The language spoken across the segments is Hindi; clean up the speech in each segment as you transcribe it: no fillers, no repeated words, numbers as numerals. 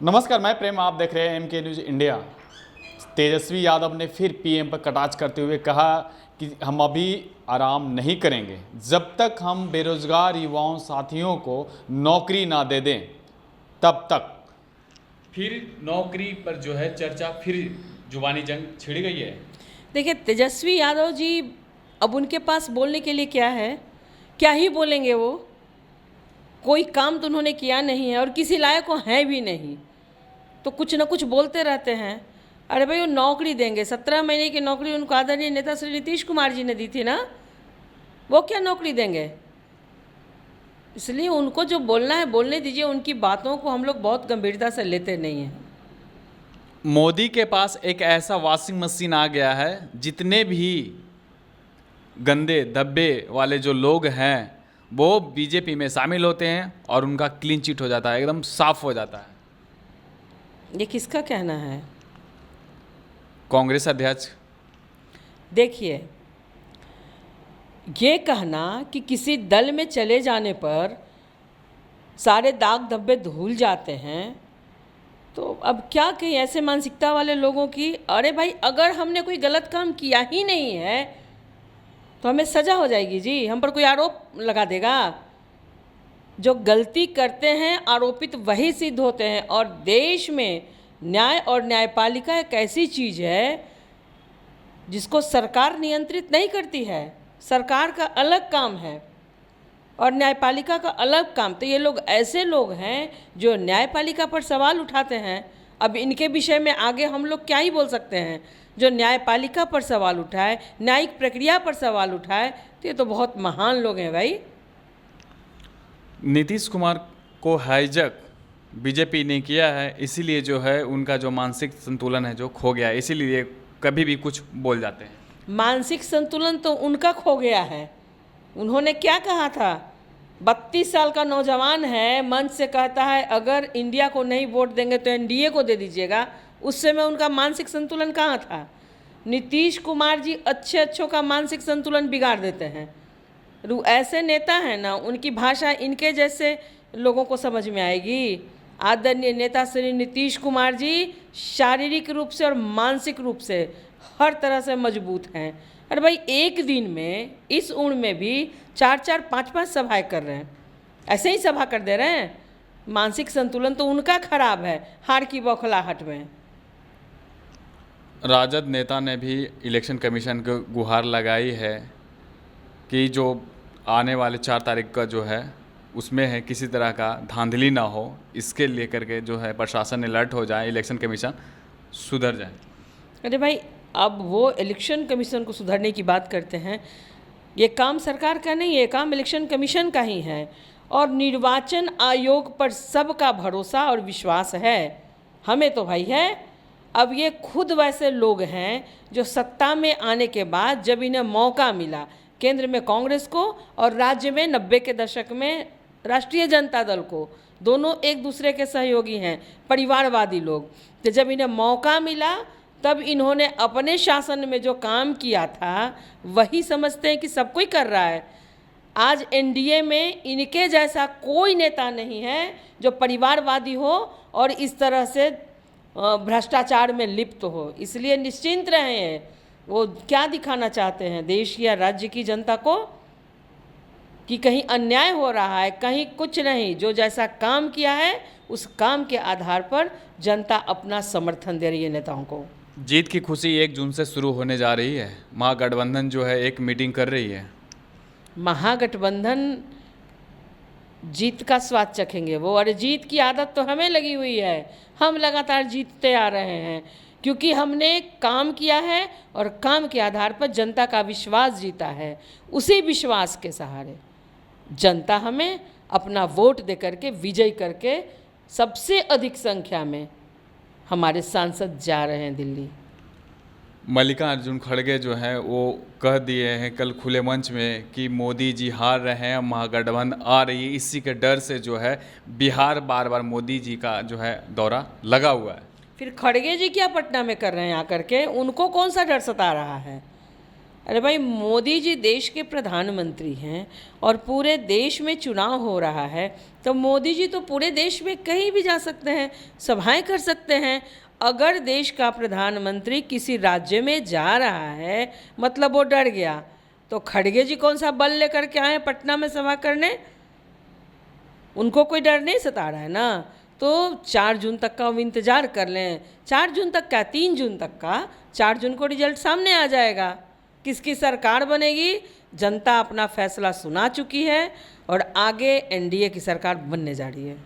नमस्कार, मैं प्रेम, आप देख रहे हैं MK news India. Tejashwi Yadav ने फिर पीएम पर कटाक्ष करते हुए कहा कि हम अभी आराम नहीं करेंगे जब तक हम बेरोजगार युवाओं साथियों को नौकरी ना दे दें तब तक। फिर नौकरी पर जो है चर्चा, फिर जुबानी जंग छिड़ गई है। देखिए, तेजस्वी यादव जी अब उनके पास बोलने के लिए क्या है? क्या ही बोलेंगे वो? कोई काम तो उन्होंने किया नहीं है और किसी लायक वो हैं भी नहीं, तो कुछ ना कुछ बोलते रहते हैं। अरे भाई, वो नौकरी देंगे, 17 महीने की नौकरी उनको आदरणीय नेता श्री नीतीश कुमार जी ने दी थी ना, वो क्या नौकरी देंगे? इसलिए उनको जो बोलना है बोलने दीजिए। उनकी बातों को हम लोग बहुत गंभीरता से लेते नहीं हैं। मोदी के पास एक ऐसा वॉशिंग मशीन आ गया है, जितने भी गंदे धब्बे वाले जो लोग हैं वो बीजेपी में शामिल होते हैं और उनका क्लीन चिट हो जाता है, एकदम साफ हो जाता है। ये किसका कहना है? कांग्रेस अध्यक्ष। देखिए, ये कहना कि किसी दल में चले जाने पर सारे दाग धब्बे धुल जाते हैं, तो अब क्या कहें ऐसे मानसिकता वाले लोगों की। अरे भाई, अगर हमने कोई गलत काम किया ही नहीं है तो हमें सज़ा हो जाएगी जी, हम पर कोई आरोप लगा देगा। जो गलती करते हैं आरोपित वही सिद्ध होते हैं। और देश में न्याय और न्यायपालिका एक ऐसी चीज़ है जिसको सरकार नियंत्रित नहीं करती है। सरकार का अलग काम है और न्यायपालिका का अलग काम। तो ये लोग ऐसे लोग हैं जो न्यायपालिका पर सवाल उठाते हैं। अब इनके विषय में आगे हम लोग क्या ही बोल सकते हैं? जो न्यायपालिका पर सवाल उठाए, न्यायिक प्रक्रिया पर सवाल उठाए, तो ये तो बहुत महान लोग हैं भाई। नीतीश कुमार को हाईजैक बीजेपी ने किया है, इसीलिए जो है उनका जो मानसिक संतुलन है जो खो गया है, इसीलिए कभी भी कुछ बोल जाते हैं। मानसिक संतुलन तो उनका खो गया है। उन्होंने क्या कहा था? 32 साल का नौजवान है, मंच से कहता है अगर इंडिया को नहीं वोट देंगे तो एनडीए को दे दीजिएगा। उस समय उनका मानसिक संतुलन कहाँ था? नीतीश कुमार जी अच्छों का मानसिक संतुलन बिगाड़ देते हैं। ऐसे नेता हैं ना, उनकी भाषा इनके जैसे लोगों को समझ में आएगी। आदरणीय नेता श्री नीतीश कुमार जी शारीरिक रूप से और मानसिक रूप से हर तरह से मजबूत हैं। अरे भाई, एक दिन में इस उम्र में भी 4-4, 5-5 सभाएं कर रहे हैं, ऐसे ही सभा कर दे रहे हैं। मानसिक संतुलन तो उनका खराब है, हार की बौखलाहट में। राजद नेता ने भी इलेक्शन कमीशन को गुहार लगाई है कि जो आने वाले 4 तारीख का जो है उसमें है किसी तरह का धांधली ना हो, इसके लेकर के जो है प्रशासन अलर्ट हो जाए, इलेक्शन कमीशन सुधर जाए। अरे भाई, अब वो इलेक्शन कमीशन को सुधारने की बात करते हैं। ये काम सरकार का नहीं है, ये काम इलेक्शन कमीशन का ही है। और निर्वाचन आयोग पर सबका भरोसा और विश्वास है, हमें तो भाई है। अब ये खुद वैसे लोग हैं जो सत्ता में आने के बाद जब इन्हें मौका मिला, केंद्र में कांग्रेस को और राज्य में 90 के दशक में राष्ट्रीय जनता दल को, दोनों एक दूसरे के सहयोगी हैं, परिवारवादी लोग। तो जब इन्हें मौका मिला तब इन्होंने अपने शासन में जो काम किया था वही समझते हैं कि सब कोई कर रहा है। आज एनडीए में इनके जैसा कोई नेता नहीं है जो परिवारवादी हो और इस तरह से भ्रष्टाचार में लिप्त हो। इसलिए निश्चिंत रहें, वो क्या दिखाना चाहते हैं देश या राज्य की जनता को कि कहीं अन्याय हो रहा है, कहीं कुछ नहीं। जो जैसा काम किया है उस काम के आधार पर जनता अपना समर्थन दे रही है नेताओं को। जीत की खुशी 1 जून से शुरू होने जा रही है। महागठबंधन जो है एक मीटिंग कर रही है। महागठबंधन जीत का स्वाद चखेंगे वो। अरे जीत की आदत तो हमें लगी हुई है, हम लगातार जीतते आ रहे हैं क्योंकि हमने काम किया है और काम के आधार पर जनता का विश्वास जीता है। उसी विश्वास के सहारे जनता हमें अपना वोट दे करके विजयी करके सबसे अधिक संख्या में हमारे सांसद जा रहे हैं दिल्ली। मल्लिकार्जुन खड़गे जो है वो कह दिए हैं कल खुले मंच में कि मोदी जी हार रहे हैं, महागठबंधन आ रही है। इसी के डर से जो है बिहार बार बार मोदी जी का जो है दौरा लगा हुआ है। फिर खड़गे जी क्या पटना में कर रहे हैं आकर के? उनको कौन सा डर सता रहा है? अरे भाई, मोदी जी देश के प्रधानमंत्री हैं और पूरे देश में चुनाव हो रहा है, तो मोदी जी तो पूरे देश में कहीं भी जा सकते हैं, सभाएं कर सकते हैं। अगर देश का प्रधानमंत्री किसी राज्य में जा रहा है, मतलब वो डर गया, तो खड़गे जी कौन सा बल लेकर के आए पटना में सभा करने? उनको कोई डर नहीं सता रहा है ना। तो 4 जून तक का हम इंतज़ार कर लें। 4 जून तक का, 3 जून तक का, 4 जून को रिजल्ट सामने आ जाएगा। किसकी सरकार बनेगी, जनता अपना फैसला सुना चुकी है और आगे एनडीए की सरकार बनने जा रही है।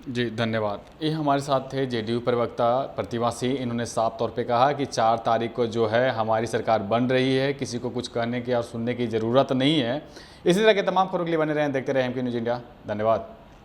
जी धन्यवाद। ये हमारे साथ थे जेडीयू प्रवक्ता प्रतिभा सिंह। इन्होंने साफ तौर पे कहा कि 4 तारीख को जो है हमारी सरकार बन रही है, किसी को कुछ कहने की और सुनने की ज़रूरत नहीं है। इसी तरह के तमाम खबरों के लिए बने रहें, देखते रहें एमके न्यूज़ इंडिया। धन्यवाद।